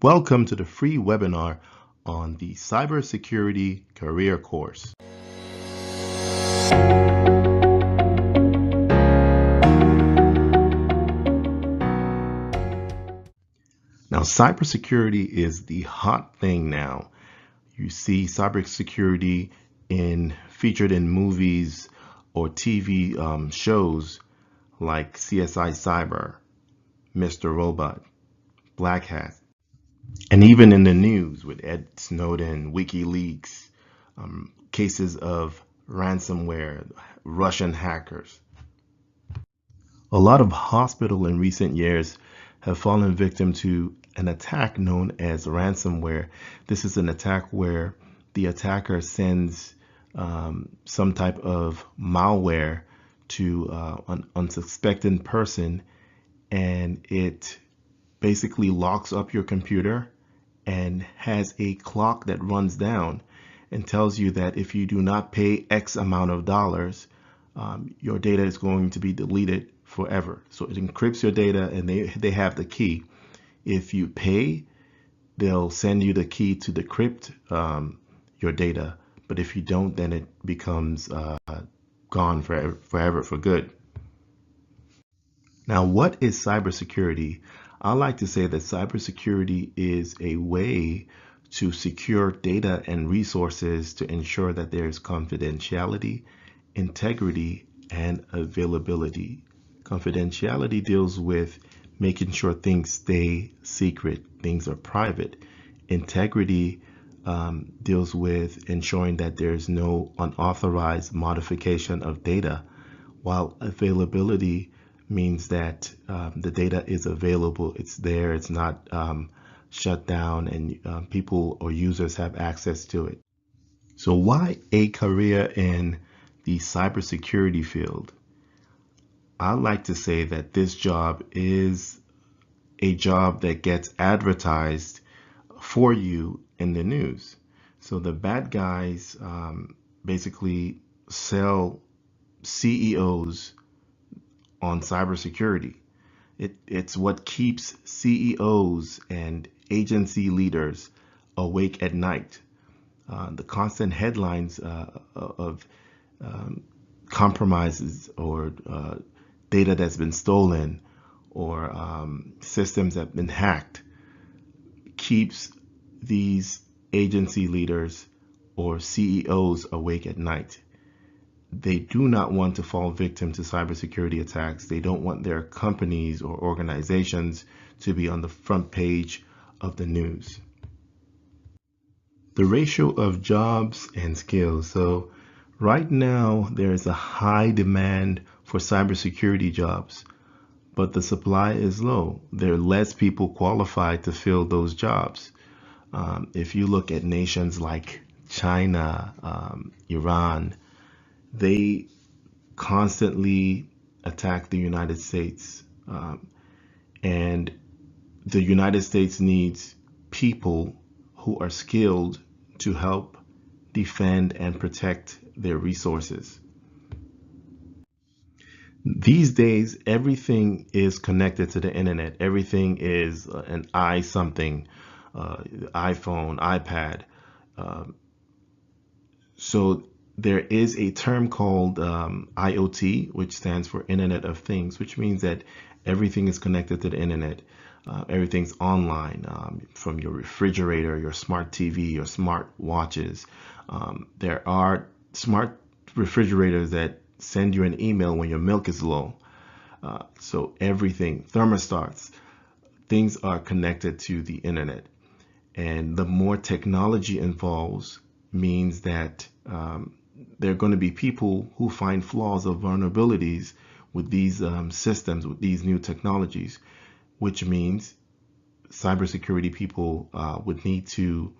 Welcome to the free webinar on the Cybersecurity Career Course. Now, cybersecurity is the hot thing now. You see cybersecurity featured in movies or TV shows like CSI Cyber, Mr. Robot, Black Hat, and even in the news with Ed Snowden, WikiLeaks, cases of ransomware, Russian hackers. A lot of hospitals in recent years have fallen victim to an attack known as ransomware. This is an attack where the attacker sends some type of malware to an unsuspecting person, and it basically locks up your computer and has a clock that runs down and tells you that if you do not pay X amount of dollars, your data is going to be deleted forever. So it encrypts your data, and they have the key. If you pay, they'll send you the key to decrypt your data. But if you don't, then it becomes gone forever for good. Now, what is cybersecurity? I like to say that cybersecurity is a way to secure data and resources to ensure that there's confidentiality, integrity, and availability. Confidentiality deals with making sure things stay secret, things are private. Integrity deals with ensuring that there's no unauthorized modification of data, while availability means that the data is available, it's there, it's not shut down, and people or users have access to it. So why a career in the cybersecurity field? I like to say that this job is a job that gets advertised for you in the news. So the bad guys basically sell CEOs on cybersecurity. It's what keeps CEOs and agency leaders awake at night. The constant headlines of compromises or data that's been stolen or systems that have been hacked keeps these agency leaders or CEOs awake at night. They do not want to fall victim to cybersecurity attacks. They don't want their companies or organizations to be on the front page of the news. The ratio of jobs and skills. So right now, there is a high demand for cybersecurity jobs, but the supply is low. There are less people qualified to fill those jobs. If you look at nations like China, Iran, they constantly attack the United States. And the United States needs people who are skilled to help defend and protect their resources. These days, everything is connected to the internet. Everything is an something, iPhone, iPad. So there is a term called IoT, which stands for Internet of Things, which means that everything is connected to the internet. Everything's online, from your refrigerator, your smart TV, your smart watches. There are smart refrigerators that send you an email when your milk is low. So everything, thermostats, things are connected to the internet. And the more technology involves means that there are going to be people who find flaws or vulnerabilities with these systems, with these new technologies, which means cybersecurity people would need to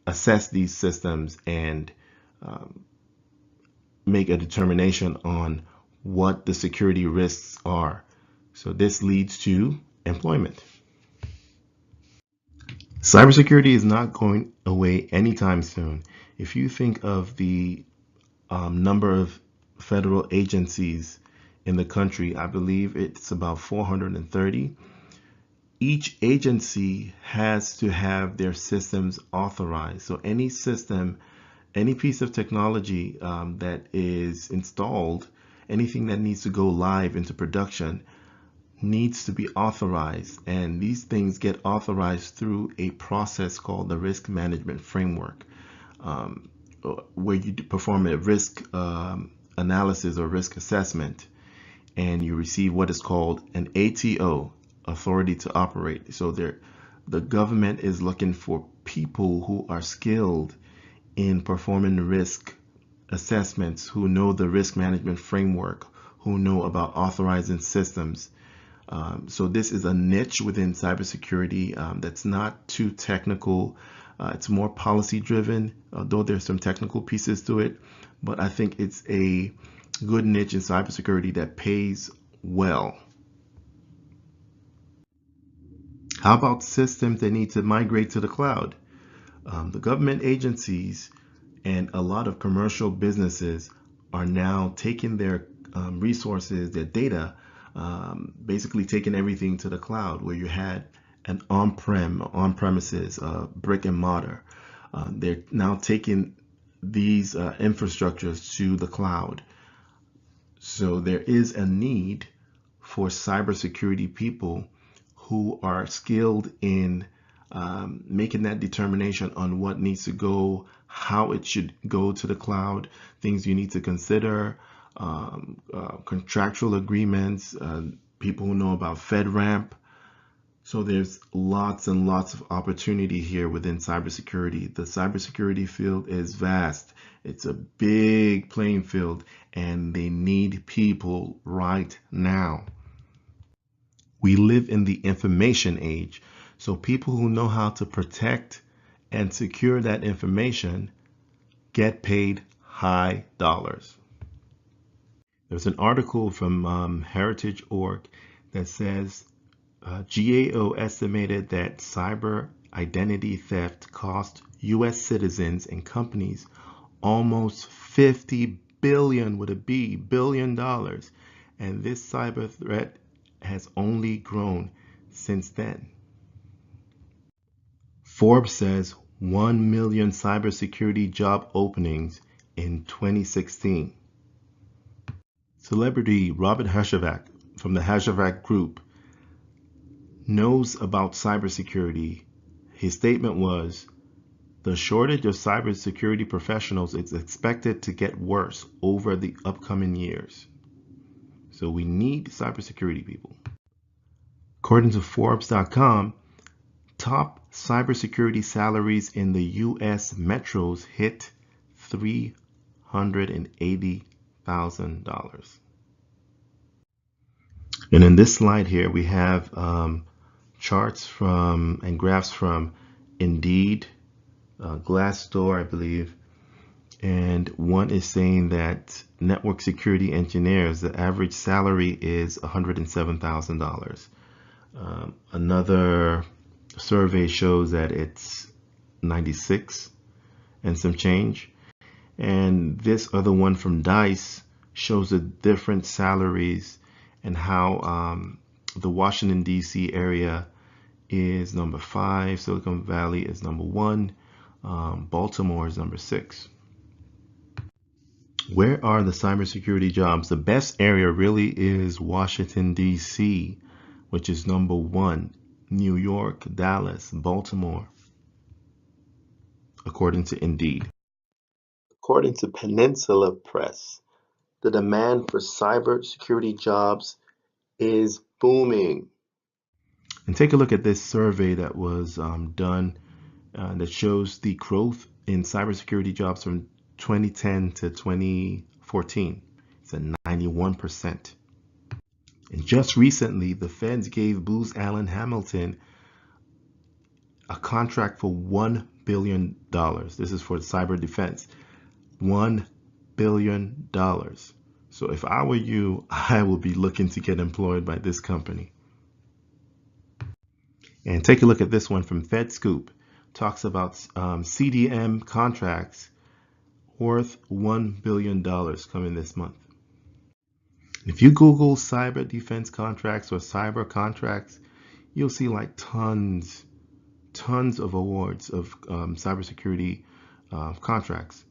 assess these systems and make a determination on what the security risks are. So this leads to employment. Cybersecurity is not going away anytime soon. If you think of the number of federal agencies in the country, I believe it's about 430. each agency has to have their systems authorized. So any system, any piece of technology that is installed, anything that needs to go live into production needs to be authorized. And these things get authorized through a process called the risk management framework, um, where you perform a risk analysis or risk assessment, and you receive what is called an ATO, authority to operate. So the government is looking for people who are skilled in performing risk assessments, who know the risk management framework, who know about authorizing systems. So this is a niche within cybersecurity that's not too technical. It's more policy driven, though there's some technical pieces to it. But I think it's a good niche in cybersecurity that pays well. How about systems that need to migrate to the cloud? The government agencies and a lot of commercial businesses are now taking their resources, their data, basically taking everything to the cloud, where you had an on-premises, brick and mortar. They're now taking these infrastructures to the cloud. So there is a need for cybersecurity people who are skilled in making that determination on what needs to go, how it should go to the cloud, things you need to consider, contractual agreements, people who know about FedRAMP. So there's lots and lots of opportunity here within cybersecurity. The cybersecurity field is vast. It's a big playing field, and they need people right now. We live in the information age, so people who know how to protect and secure that information get paid high dollars. There's an article from Heritage.org that says GAO estimated that cyber identity theft cost U.S. citizens and companies almost 50 billion with a B, billion dollars, and this cyber threat has only grown since then. Forbes says 1 million cybersecurity job openings in 2016. Celebrity Robert Herjavec from the Herjavec Group knows about cybersecurity. His statement was, the shortage of cybersecurity professionals is expected to get worse over the upcoming years. So we need cybersecurity people. According to Forbes.com, top cybersecurity salaries in the U.S. metros hit $380,000. And in this slide here, we have charts from and graphs from Indeed, Glassdoor, I believe, and one is saying that network security engineers, the average salary is $107,000. Another survey shows that it's 96 and some change. And this other one from Dice shows the different salaries and how the Washington, D.C. area is number 5, Silicon Valley is number 1, Baltimore is number 6. Where are the cybersecurity jobs? The best area really is Washington, D.C., which is number 1, New York, Dallas, Baltimore, according to Indeed. According to Peninsula Press, the demand for cybersecurity jobs is booming. And take a look at this survey that was done that shows the growth in cybersecurity jobs from 2010 to 2014. It's at 91%. And just recently, the feds gave Booz Allen Hamilton a contract for $1 billion. This is for cyber defense. $1 billion. So if I were you, I would be looking to get employed by this company. And take a look at this one from FedScoop. Talks about CDM contracts worth $1 billion coming this month. If you Google cyber defense contracts or cyber contracts, you'll see like tons of awards of cybersecurity contracts.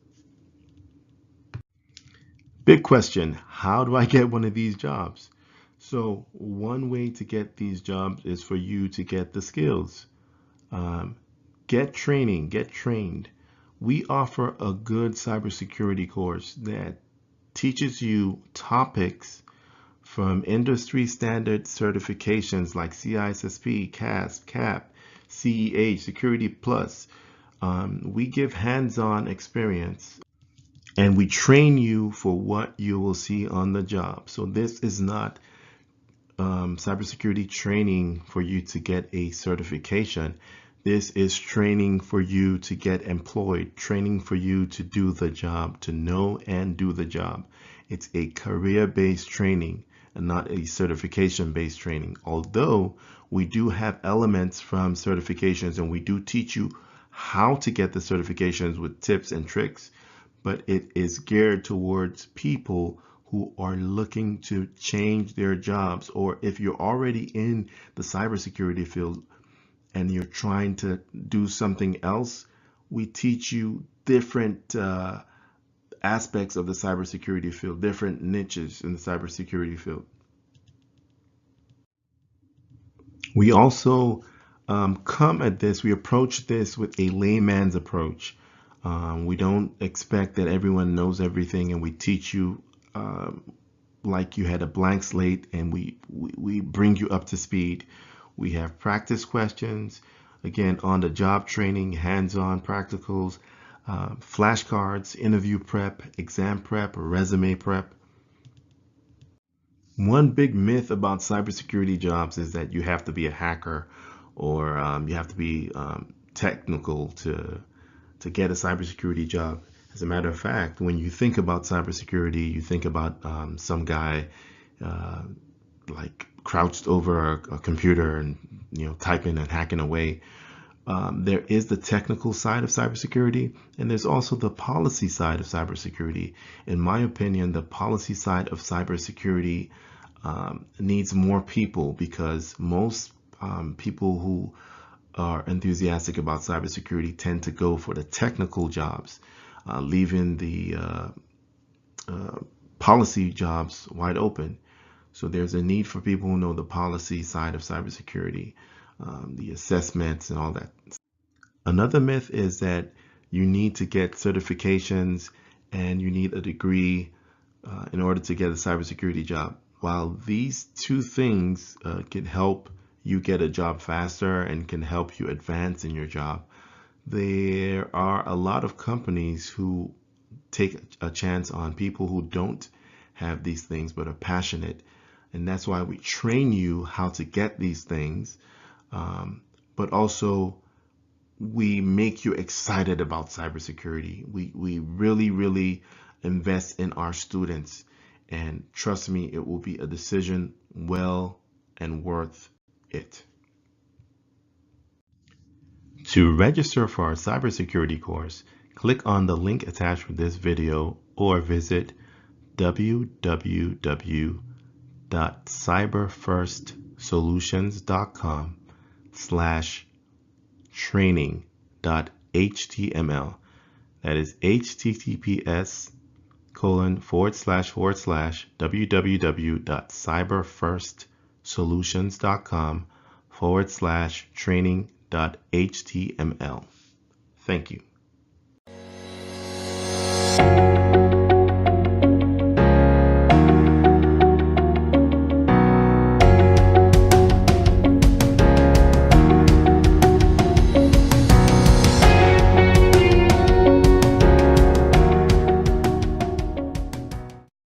Big question, how do I get one of these jobs? So one way to get these jobs is for you to get the skills. Get training, get trained. We offer a good cybersecurity course that teaches you topics from industry standard certifications like CISSP, CASP, CAP, CEH, Security Plus. We give hands-on experience and we train you for what you will see on the job. So this is not cybersecurity training for you to get a certification. This is training for you to get employed, training for you to do the job, to know and do the job. It's a career-based training and not a certification-based training. Although we do have elements from certifications and we do teach you how to get the certifications with tips and tricks, but it is geared towards people who are looking to change their jobs, or if you're already in the cybersecurity field and you're trying to do something else, we teach you different aspects of the cybersecurity field, different niches in the cybersecurity field. We also we approach this with a layman's approach. We don't expect that everyone knows everything, and we teach you like you had a blank slate, and we bring you up to speed. We have practice questions, again, on the job training, hands-on practicals, flashcards, interview prep, exam prep, resume prep. One big myth about cybersecurity jobs is that you have to be a hacker or you have to be technical to get a cybersecurity job. As a matter of fact, when you think about cybersecurity, you think about some guy like crouched over a computer and typing and hacking away. There is the technical side of cybersecurity, and there's also the policy side of cybersecurity. In my opinion, the policy side of cybersecurity needs more people, because most people who are enthusiastic about cybersecurity tend to go for the technical jobs, leaving the policy jobs wide open. So there's a need for people who know the policy side of cybersecurity, the assessments and all that. Another myth is that you need to get certifications and you need a degree in order to get a cybersecurity job. While these two things can help you get a job faster and can help you advance in your job, there are a lot of companies who take a chance on people who don't have these things but are passionate. And that's why we train you how to get these things, but also we make you excited about cybersecurity. We really invest in our students, and trust me, it will be a decision well and worth it. To register for our cybersecurity course, click on the link attached with this video or visit www.cyberfirstsolutions.com/training.html. That is https://www.cyberfirstsolutions.com/training.html. Thank you.